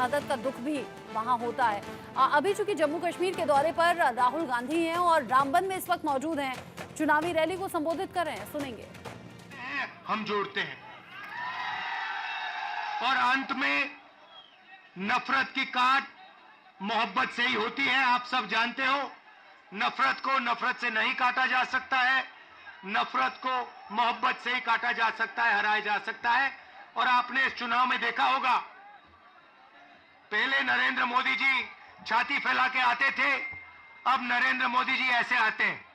शहादत का दुख भी वहां होता है। अभी चूंकि जम्मू कश्मीर के दौरे पर राहुल गांधी हैं और रामबन में इस वक्त मौजूद हैं, चुनावी रैली को संबोधित कर रहे हैं, सुनेंगे। हम जोड़ते हैं और अंत में नफरत की काट मोहब्बत से ही होती है। आप सब जानते हो, नफरत को नफरत से नहीं काटा जा सकता है, नफरत को मोहब्बत से ही काटा जा सकता है, हराया जा सकता है। और आपने इस चुनाव में देखा होगा, पहले नरेंद्र मोदी जी छाती फैला के आते थे, अब नरेंद्र मोदी जी ऐसे आते हैं।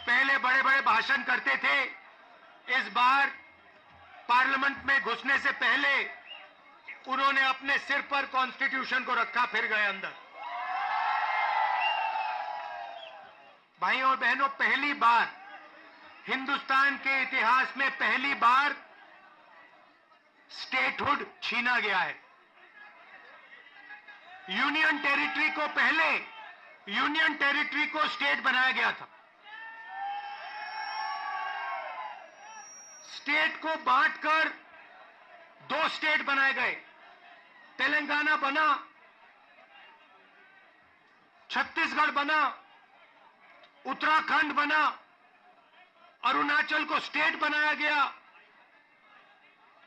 पहले बड़े बड़े भाषण करते थे, इस बार पार्लियामेंट में घुसने से पहले उन्होंने अपने सिर पर कॉन्स्टिट्यूशन को रखा, फिर गए अंदर। भाइयों और बहनों, पहली बार हिंदुस्तान के इतिहास में पहली बार स्टेटहुड छीना गया है। यूनियन टेरिटरी को पहले यूनियन टेरिटरी को स्टेट बनाया गया था। स्टेट को बांटकर 2 स्टेट बनाए गए, तेलंगाना बना, छत्तीसगढ़ बना, उत्तराखंड बना, अरुणाचल को स्टेट बनाया गया।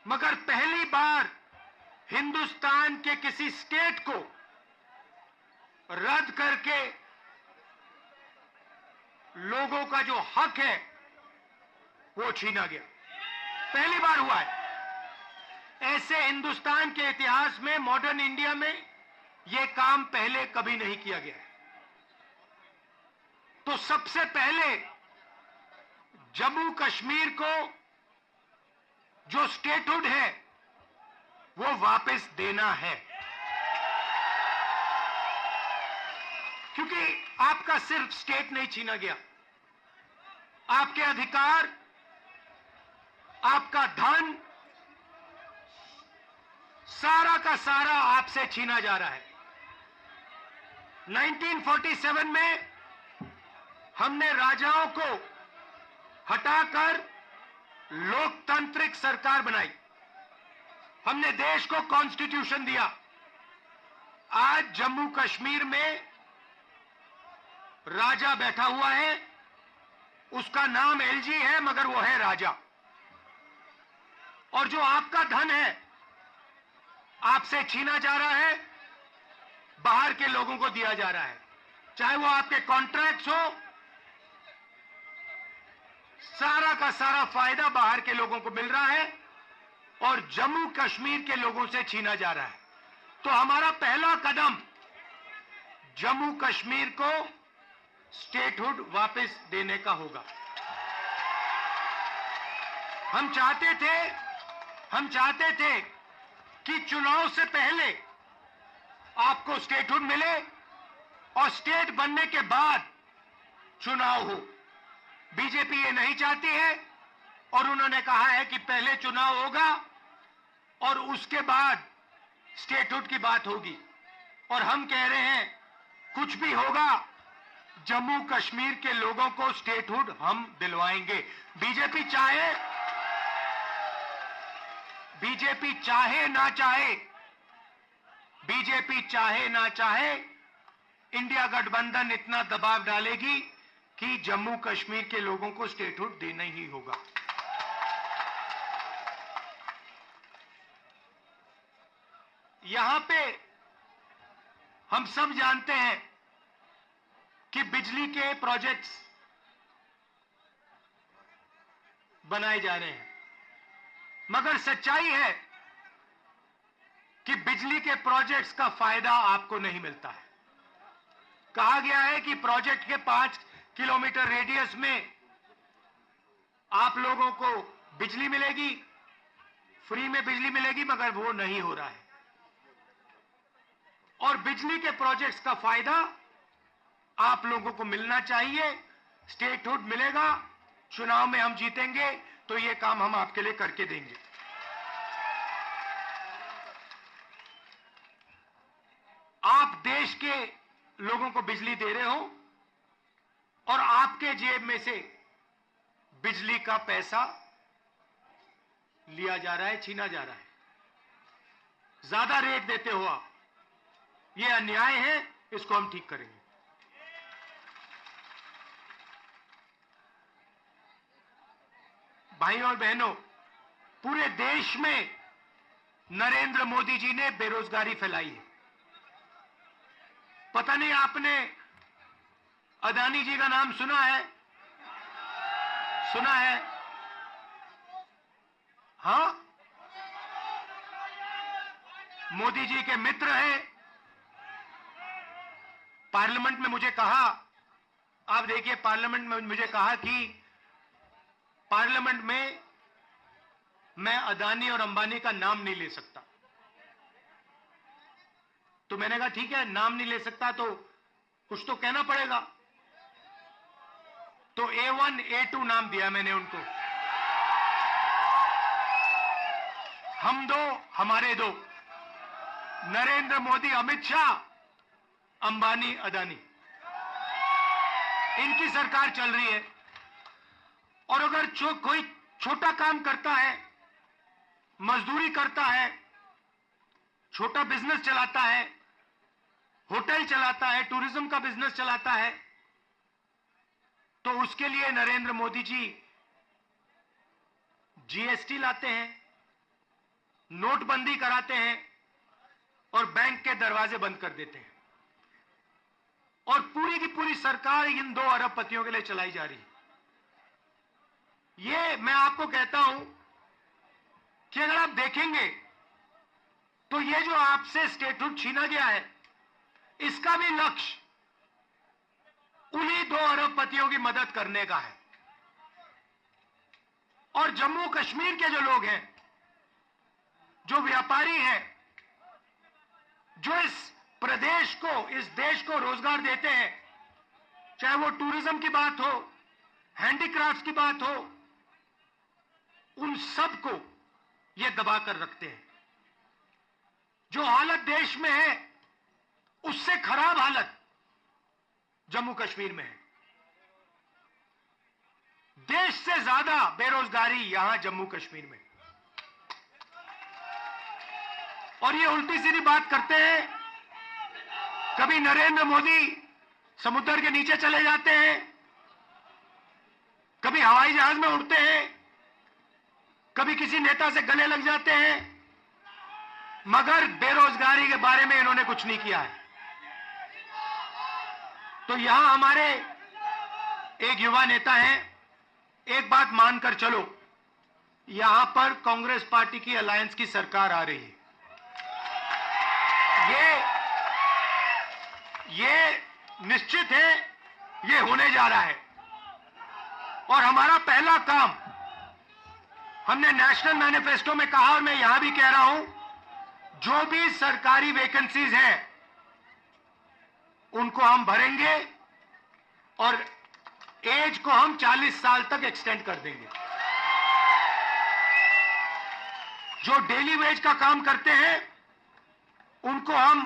मगर पहली बार हिंदुस्तान के किसी स्टेट को रद्द करके लोगों का जो हक है वो छीना गया, पहली बार हुआ है। ऐसे हिंदुस्तान के इतिहास में, मॉडर्न इंडिया में यह काम पहले कभी नहीं किया गया है। तो सबसे पहले जम्मू कश्मीर को जो स्टेटहुड है वो वापस देना है, क्योंकि आपका सिर्फ स्टेट नहीं छीना गया, आपके अधिकार, आपका धन, सारा का सारा आपसे छीना जा रहा है। 1947 में हमने राजाओं को हटाकर लोकतांत्रिक सरकार बनाई, हमने देश को कॉन्स्टिट्यूशन दिया। आज जम्मू कश्मीर में राजा बैठा हुआ है, उसका नाम एलजी है, मगर वो है राजा। और जो आपका धन है आपसे छीना जा रहा है, बाहर के लोगों को दिया जा रहा है, चाहे वो आपके कॉन्ट्रैक्ट्स हो, सारा का सारा फायदा बाहर के लोगों को मिल रहा है और जम्मू कश्मीर के लोगों से छीना जा रहा है। तो हमारा पहला कदम जम्मू कश्मीर को स्टेटहुड वापस देने का होगा। हम चाहते थे कि चुनाव से पहले आपको स्टेटहुड मिले और स्टेट बनने के बाद चुनाव हो। बीजेपी ये नहीं चाहती है और उन्होंने कहा है कि पहले चुनाव होगा और उसके बाद स्टेटहुड की बात होगी। और हम कह रहे हैं कुछ भी होगा, जम्मू कश्मीर के लोगों को स्टेटहुड हम दिलवाएंगे। बीजेपी चाहे ना चाहे, इंडिया गठबंधन इतना दबाव डालेगी कि जम्मू कश्मीर के लोगों को स्टेटहुड देना ही होगा। यहां पे हम सब जानते हैं कि बिजली के प्रोजेक्ट्स बनाए जा रहे हैं, मगर सच्चाई है कि बिजली के प्रोजेक्ट्स का फायदा आपको नहीं मिलता है। कहा गया है कि प्रोजेक्ट के 5 किलोमीटर रेडियस में आप लोगों को बिजली मिलेगी, फ्री में बिजली मिलेगी, मगर वो नहीं हो रहा है। और बिजली के प्रोजेक्ट्स का फायदा आप लोगों को मिलना चाहिए। स्टेटहुड मिलेगा, चुनाव में हम जीतेंगे तो ये काम हम आपके लिए करके देंगे। आप देश के लोगों को बिजली दे रहे हो और आपके जेब में से बिजली का पैसा लिया जा रहा है, छीना जा रहा है, ज्यादा रेट देते हो आप, ये अन्याय है, इसको हम ठीक करेंगे। भाइयों और बहनों, पूरे देश में नरेंद्र मोदी जी ने बेरोजगारी फैलाई है। पता नहीं आपने अदानी जी का नाम सुना है? सुना है? हाँ, मोदी जी के मित्र हैं। पार्लियामेंट में मुझे कहा, आप देखिए, पार्लियामेंट में मुझे कहा कि पार्लियामेंट में मैं अदानी और अंबानी का नाम नहीं ले सकता। तो मैंने कहा ठीक है, नाम नहीं ले सकता तो कुछ तो कहना पड़ेगा। तो A1 A2 नाम दिया मैंने उनको, हम दो हमारे दो, नरेंद्र मोदी, अमित शाह, अंबानी, अदानी, इनकी सरकार चल रही है। और अगर कोई छोटा काम करता है, मजदूरी करता है, छोटा बिजनेस चलाता है, होटल चलाता है, टूरिज्म का बिजनेस चलाता है, तो उसके लिए नरेंद्र मोदी जी GST लाते हैं, नोटबंदी कराते हैं और बैंक के दरवाजे बंद कर देते हैं। और पूरी की पूरी सरकार इन 2 अरबपतियों के लिए चलाई जा रही है। ये मैं आपको कहता हूं कि अगर आप देखेंगे तो ये जो आपसे स्टेटहुड छीना गया है, इसका भी लक्ष्य उन्हीं 2 अरबपतियों की मदद करने का है। और जम्मू कश्मीर के जो लोग हैं, जो व्यापारी हैं, जो इस प्रदेश को, इस देश को रोजगार देते हैं, चाहे वो टूरिज्म की बात हो, हैंडीक्राफ्ट की बात हो, उन सबको ये दबा कर रखते हैं। जो हालत देश में है, उससे खराब हालत जम्मू कश्मीर में है। देश से ज्यादा बेरोजगारी यहां जम्मू कश्मीर में। और ये उल्टी सीधी बात करते हैं। कभी नरेंद्र मोदी समुद्र के नीचे चले जाते हैं, कभी हवाई जहाज में उड़ते हैं, कभी किसी नेता से गले लग जाते हैं, मगर बेरोजगारी के बारे में इन्होंने कुछ नहीं किया है। तो यहां हमारे एक युवा नेता हैं, एक बात मानकर चलो, यहां पर कांग्रेस पार्टी की अलायंस की सरकार आ रही है। ये निश्चित है, ये होने जा रहा है। और हमारा पहला काम, हमने नेशनल मैनिफेस्टो में कहा और मैं यहां भी कह रहा हूं, जो भी सरकारी वैकेंसीज हैं उनको हम भरेंगे और एज को हम 40 साल तक एक्सटेंड कर देंगे। जो डेली वेज का काम करते हैं उनको हम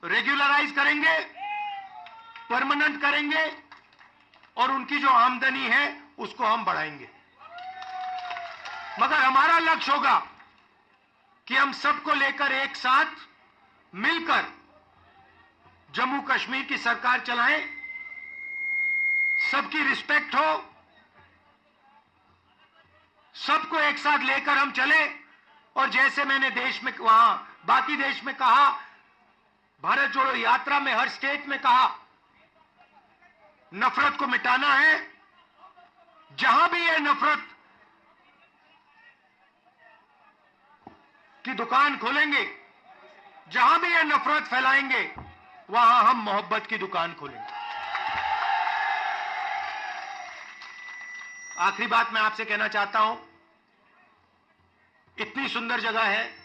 रेगुलराइज करेंगे, परमानेंट करेंगे और उनकी जो आमदनी है उसको हम बढ़ाएंगे। मगर हमारा लक्ष्य होगा कि हम सबको लेकर एक साथ मिलकर जम्मू कश्मीर की सरकार चलाएं, सबकी रिस्पेक्ट हो, सबको एक साथ लेकर हम चले। और जैसे मैंने देश में, वहां बाकी देश में कहा, भारत जोड़ो यात्रा में हर स्टेट में कहा, नफरत को मिटाना है। जहां भी ये नफरत की दुकान खोलेंगे, जहां भी ये नफरत फैलाएंगे, वहां हम मोहब्बत की दुकान खोलेंगे। आखिरी बात मैं आपसे कहना चाहता हूं, इतनी सुंदर जगह है,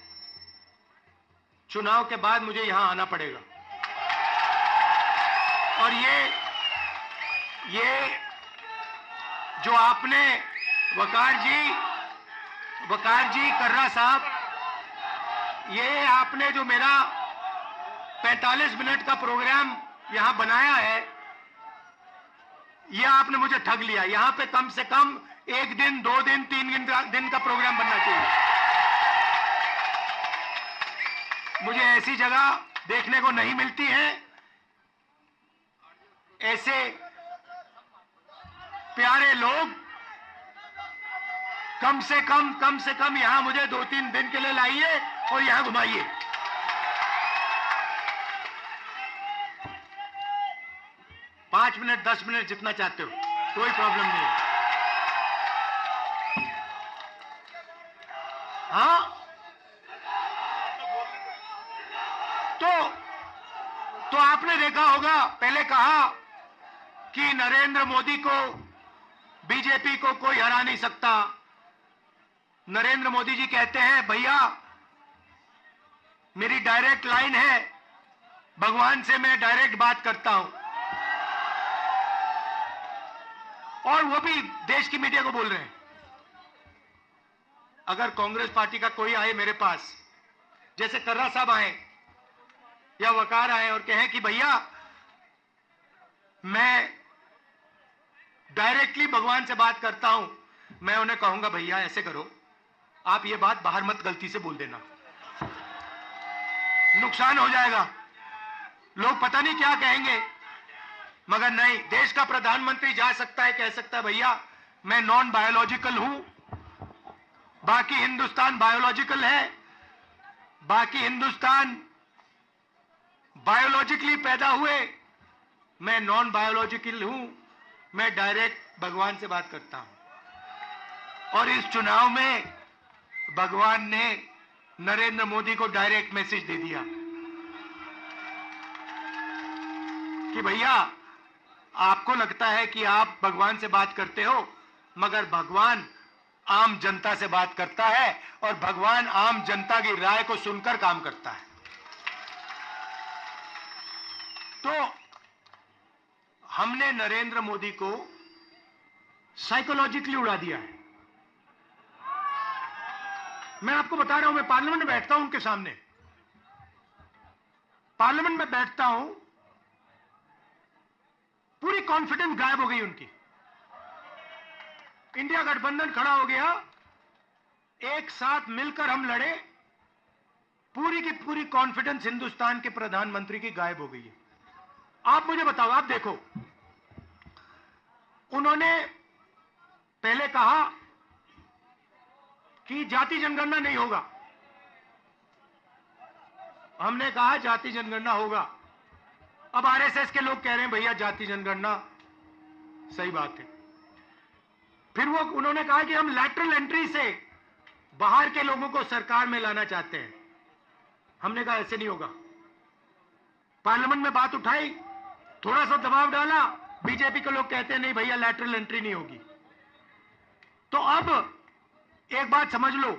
चुनाव के बाद मुझे यहां आना पड़ेगा। और ये जो आपने वकार जी कर्रा साहब, ये आपने जो मेरा 45 मिनट का प्रोग्राम यहां बनाया है, यह आपने मुझे ठग लिया। यहां पे कम से कम 1 दिन, 2 दिन, 3 दिन का प्रोग्राम बनना चाहिए। मुझे ऐसी जगह देखने को नहीं मिलती है। ऐसे प्यारे लोग कम से कम यहां मुझे 2-3 दिन के लिए लाइए और यहां घुमाइए। पांच मिनट, 10 मिनट, जितना चाहते हो, कोई प्रॉब्लम नहीं है। हाँ, तो आपने देखा होगा, पहले कहा कि नरेंद्र मोदी को, बीजेपी को कोई हरा नहीं सकता। नरेंद्र मोदी जी कहते हैं, भैया मेरी डायरेक्ट लाइन है, भगवान से मैं डायरेक्ट बात करता हूं। और वो भी देश की मीडिया को बोल रहे हैं। अगर कांग्रेस पार्टी का कोई आए मेरे पास, जैसे कर्रा साहब आए या वकार आए और कहें कि भैया मैं डायरेक्टली भगवान से बात करता हूं, मैं उन्हें कहूंगा भैया ऐसे करो, आप ये बात बाहर मत गलती से बोल देना, नुकसान हो जाएगा, लोग पता नहीं क्या कहेंगे। मगर नहीं, देश का प्रधानमंत्री जा सकता है, कह सकता है भैया मैं नॉन बायोलॉजिकल हूं, बाकी हिंदुस्तान बायोलॉजिकल है, बाकी हिंदुस्तान बायोलॉजिकली पैदा हुए, मैं नॉन बायोलॉजिकल हूं, मैं डायरेक्ट भगवान से बात करता हूं। और इस चुनाव में भगवान ने नरेंद्र मोदी को डायरेक्ट मैसेज दे दिया कि भैया आपको लगता है कि आप भगवान से बात करते हो, मगर भगवान आम जनता से बात करता है और भगवान आम जनता की राय को सुनकर काम करता है। तो हमने नरेंद्र मोदी को साइकोलॉजिकली उड़ा दिया है। मैं आपको बता रहा हूं, मैं पार्लियामेंट में बैठता हूं, उनके सामने पार्लियामेंट में बैठता हूं, पूरी कॉन्फिडेंस गायब हो गई उनकी। इंडिया गठबंधन खड़ा हो गया, एक साथ मिलकर हम लड़े, पूरी की पूरी कॉन्फिडेंस हिंदुस्तान के प्रधानमंत्री की गायब हो गई है। आप मुझे बताओ, आप देखो, उन्होंने पहले कहा कि जाति जनगणना नहीं होगा, हमने कहा जाति जनगणना होगा। अब आरएसएस के लोग कह रहे हैं भैया जाति जनगणना सही बात है। फिर वो उन्होंने कहा कि हम लैटरल एंट्री से बाहर के लोगों को सरकार में लाना चाहते हैं। हमने कहा ऐसे नहीं होगा। पार्लियामेंट में बात उठाई, थोड़ा सा दबाव डाला, बीजेपी के लोग कहते हैं नहीं भैया लैटरल एंट्री नहीं होगी। तो अब एक बात समझ लो,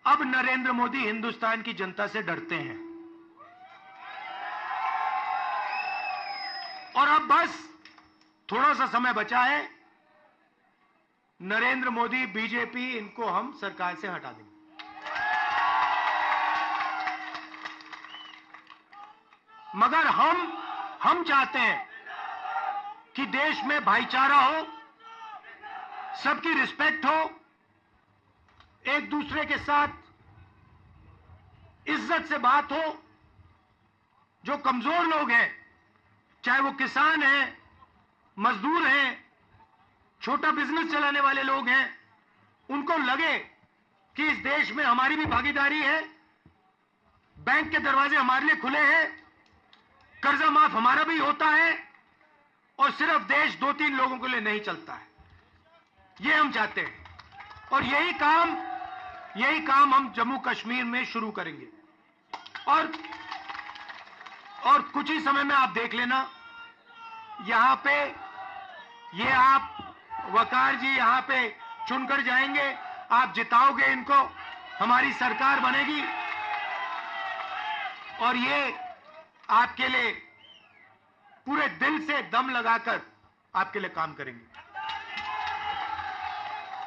अब नरेंद्र मोदी हिंदुस्तान की जनता से डरते हैं और अब बस थोड़ा सा समय बचा है, नरेंद्र मोदी, बीजेपी, इनको हम सरकार से हटा देंगे। मगर हम चाहते हैं कि देश में भाईचारा हो, सबकी रिस्पेक्ट हो, एक दूसरे के साथ इज्जत से बात हो। जो कमजोर लोग हैं, चाहे वो किसान हैं, मजदूर हैं, छोटा बिजनेस चलाने वाले लोग हैं, उनको लगे कि इस देश में हमारी भी भागीदारी है, बैंक के दरवाजे हमारे लिए खुले हैं, कर्जा माफ हमारा भी होता है और सिर्फ देश 2-3 लोगों के लिए नहीं चलता है। ये हम चाहते हैं और यही काम हम जम्मू कश्मीर में शुरू करेंगे। और कुछ ही समय में आप देख लेना, यहां पे ये आप वकार जी यहां पे चुनकर जाएंगे, आप जिताओगे इनको, हमारी सरकार बनेगी और ये आपके लिए पूरे दिल से दम लगाकर आपके लिए काम करेंगे।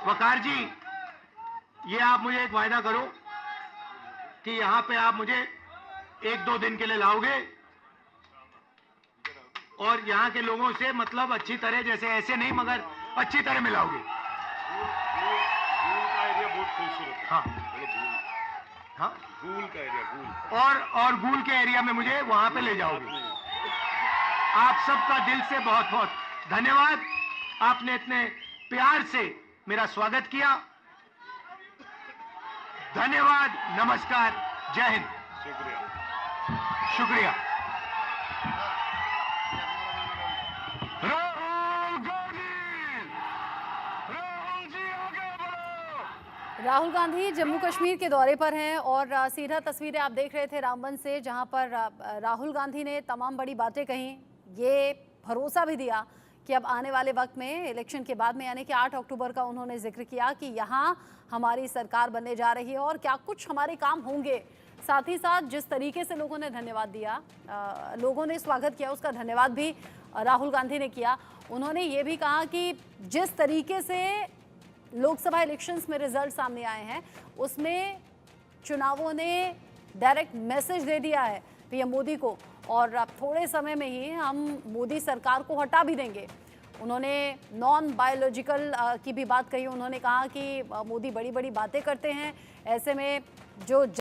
वकार जी, ये आप मुझे एक वायदा करो कि यहां पे आप मुझे 1-2 दिन के लिए लाओगे और यहां के लोगों से मतलब अच्छी तरह, जैसे ऐसे नहीं मगर अच्छी तरह मिलाओगे। बहुत खूबसूरत है। हाँ हाँ, गूल का एरिया, गूल और गूल के एरिया में मुझे वहां पे ले जाओगे। आप सबका दिल से बहुत बहुत धन्यवाद। आपने इतने प्यार से मेरा स्वागत किया। धन्यवाद, नमस्कार, जय हिंद, शुक्रिया। शुक्रिया। राहुल गांधी, राहुल जी आगे बढ़ो। राहुल गांधी जम्मू कश्मीर के दौरे पर हैं और सीधा तस्वीरें आप देख रहे थे रामबन से, जहां पर राहुल गांधी ने तमाम बड़ी बातें कही, ये भरोसा भी दिया कि अब आने वाले वक्त में इलेक्शन के बाद में यानी कि 8 अक्टूबर का उन्होंने जिक्र किया कि यहाँ हमारी सरकार बनने जा रही है और क्या कुछ हमारे काम होंगे। साथ ही साथ जिस तरीके से लोगों ने धन्यवाद दिया, लोगों ने स्वागत किया, उसका धन्यवाद भी राहुल गांधी ने किया। उन्होंने ये भी कहा कि जिस तरीके से लोकसभा इलेक्शंस में रिजल्ट सामने आए हैं उसमें चुनावों ने डायरेक्ट मैसेज दे दिया है पीएम मोदी को और अब थोड़े समय में ही हम मोदी सरकार को हटा भी देंगे। उन्होंने नॉन बायोलॉजिकल की भी बात कही। उन्होंने कहा कि मोदी बड़ी बड़ी बातें करते हैं, ऐसे में जो